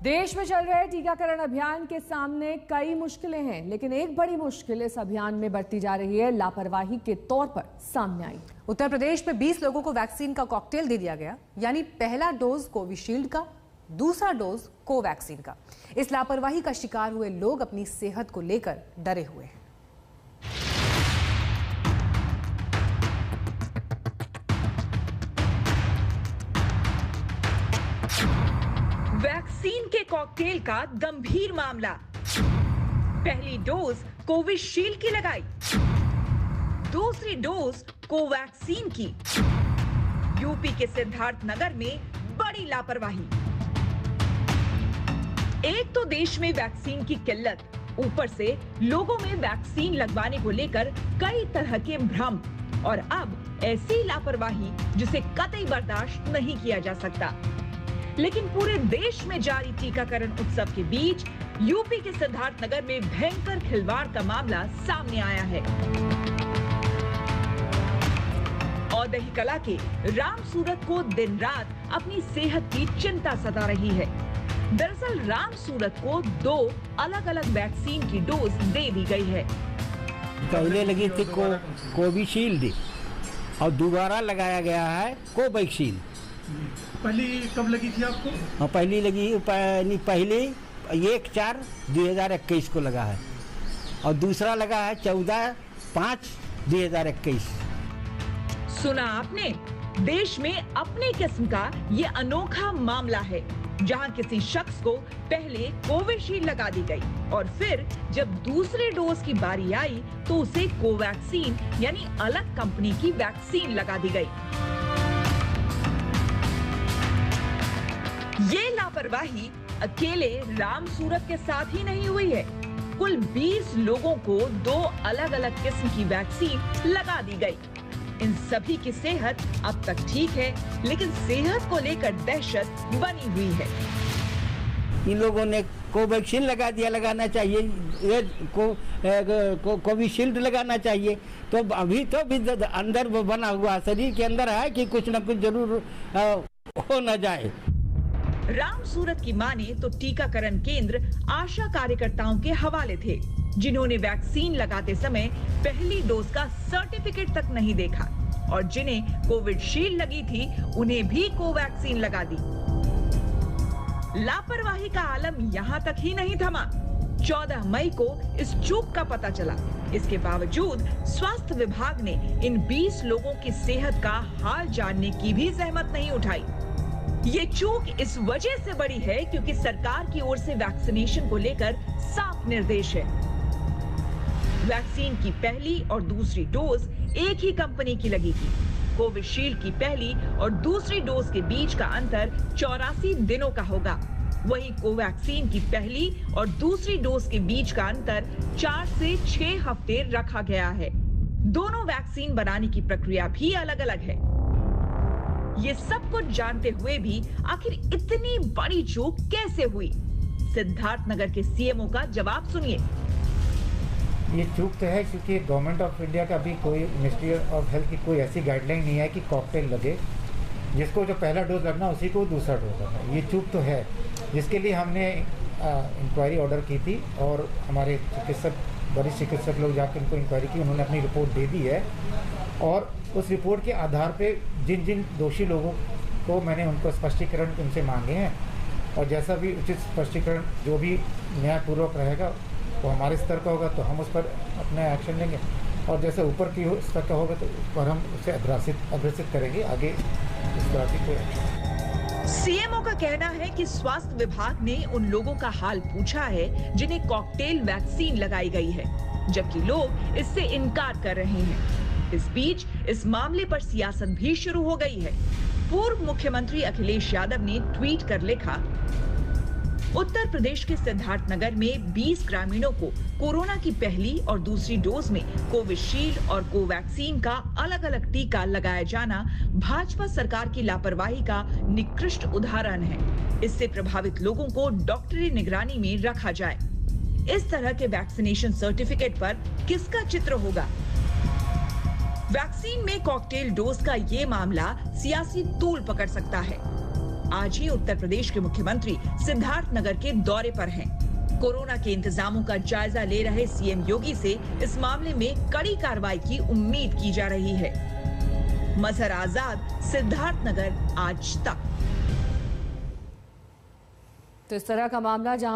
देश में चल रहे टीकाकरण अभियान के सामने कई मुश्किलें हैं, लेकिन एक बड़ी मुश्किल इस अभियान में बढ़ती जा रही है लापरवाही के तौर पर सामने आई। उत्तर प्रदेश में 20 लोगों को वैक्सीन का कॉकटेल दे दिया गया, यानी पहला डोज कोविशील्ड का, दूसरा डोज कोवैक्सीन का। इस लापरवाही का शिकार हुए लोग अपनी सेहत को लेकर डरे हुए हैं। वैक्सीन के कॉकटेल का गंभीर मामला। पहली डोज कोविशील्ड की लगाई, दूसरी डोज कोवैक्सीन की। यूपी के सिद्धार्थ नगर में बड़ी लापरवाही। एक तो देश में वैक्सीन की किल्लत, ऊपर से लोगों में वैक्सीन लगवाने को लेकर कई तरह के भ्रम, और अब ऐसी लापरवाही जिसे कतई बर्दाश्त नहीं किया जा सकता। लेकिन पूरे देश में जारी टीकाकरण उत्सव के बीच यूपी के सिद्धार्थ नगर में भयंकर खिलवाड़ का मामला सामने आया है। औदही कला के राम सूरत को दिन रात अपनी सेहत की चिंता सता रही है। दरअसल राम सूरत को 2 अलग अलग वैक्सीन की डोज दे दी गई है। पहले लगी थी कोविशील्ड और दोबारा लगाया गया है कोवैक्सीन। पहली कब लगी थी आपको? हाँ, पहली लगी पहले 1/4/2021 को लगा है और दूसरा लगा है 14/5/2021। सुना आपने, देश में अपने किस्म का ये अनोखा मामला है, जहां किसी शख्स को पहले कोविशील्ड लगा दी गई और फिर जब दूसरे डोज की बारी आई तो उसे कोवैक्सीन यानी अलग कंपनी की वैक्सीन लगा दी गई। ये लापरवाही अकेले राम सूरत के साथ ही नहीं हुई है। कुल 20 लोगों को 2 अलग अलग किस्म की वैक्सीन लगा दी गई। इन सभी की सेहत अब तक ठीक है, लेकिन सेहत को लेकर दहशत बनी हुई है। इन लोगों ने कोवैक्सीन लगा दिया, लगाना चाहिए, ये कोविशील्ड लगाना चाहिए। तो अभी तो भी अंदर बना हुआ शरीर के अंदर है कि कुछ न कुछ जरूर हो न जाए। राम सूरत की माने तो टीकाकरण केंद्र आशा कार्यकर्ताओं के हवाले थे, जिन्होंने वैक्सीन लगाते समय पहली डोज का सर्टिफिकेट तक नहीं देखा, और जिन्हें कोविशील्ड लगी थी उन्हें भी कोवैक्सीन लगा दी। लापरवाही का आलम यहां तक ही नहीं थमा। 14 मई को इस चूक का पता चला। इसके बावजूद स्वास्थ्य विभाग ने इन 20 लोगों की सेहत का हाल जानने की भी जहमत नहीं उठाई। ये चूक इस वजह से बड़ी है क्योंकि सरकार की ओर से वैक्सीनेशन को लेकर साफ निर्देश है। वैक्सीन की पहली और दूसरी डोज एक ही कंपनी की लगेगी। कोविशील्ड की पहली और दूसरी डोज के बीच का अंतर 84 दिनों का होगा। वहीं कोवैक्सीन की पहली और दूसरी डोज के बीच का अंतर 4 से 6 हफ्ते रखा गया है। दोनों वैक्सीन बनाने की प्रक्रिया भी अलग अलग है। ये सब कुछ जानते हुए भी आखिर इतनी बड़ी चूक कैसे हुई? सिद्धार्थ नगर के सीएमओ का जवाब सुनिए। ये चूक तो है क्योंकि गवर्नमेंट ऑफ इंडिया का भी कोई मिनिस्ट्री ऑफ हेल्थ की कोई ऐसी गाइडलाइन नहीं है कि कॉकटेल लगे, जिसको जो पहला डोज लगना उसी को दूसरा डोज लगना। ये चूक तो है, जिसके लिए हमने इंक्वायरी ऑर्डर की थी और हमारे वरिष्ठ चिकित्सक लोग जाकर उनको इंक्वायरी की, उन्होंने अपनी रिपोर्ट दे दी है। और उस रिपोर्ट के आधार पे जिन जिन दोषी लोगों को मैंने उनको स्पष्टीकरण उनसे मांगे हैं, और जैसा भी उचित स्पष्टीकरण जो भी न्यायपूर्वक रहेगा वो हमारे स्तर का होगा तो हम उस पर अपना एक्शन लेंगे, और जैसे ऊपर की स्तर का होगा तो उस पर हम उसे अग्रसित करेंगे आगे इस तरह की कोई एक्शन। सीएमओ का कहना है कि स्वास्थ्य विभाग ने उन लोगों का हाल पूछा है जिन्हें कॉकटेल वैक्सीन लगाई गई है, जबकि लोग इससे इनकार कर रहे हैं। इस बीच इस मामले पर सियासत भी शुरू हो गई है। पूर्व मुख्यमंत्री अखिलेश यादव ने ट्वीट कर लिखा, उत्तर प्रदेश के सिद्धार्थ नगर में 20 ग्रामीणों को कोरोना की पहली और दूसरी डोज में कोविशील्ड और कोवैक्सीन का अलग अलग टीका लगाया जाना भाजपा सरकार की लापरवाही का निकृष्ट उदाहरण है। इससे प्रभावित लोगों को डॉक्टरी निगरानी में रखा जाए। इस तरह के वैक्सीनेशन सर्टिफिकेट पर किसका चित्र होगा? वैक्सीन में कॉकटेल डोज का ये मामला सियासी तूल पकड़ सकता है। आज ही उत्तर प्रदेश के मुख्यमंत्री सिद्धार्थनगर के दौरे पर हैं। कोरोना के इंतजामों का जायजा ले रहे सीएम योगी से इस मामले में कड़ी कार्रवाई की उम्मीद की जा रही है। मजहर आजाद, सिद्धार्थनगर, आज तक। तो इस तरह का मामला जहां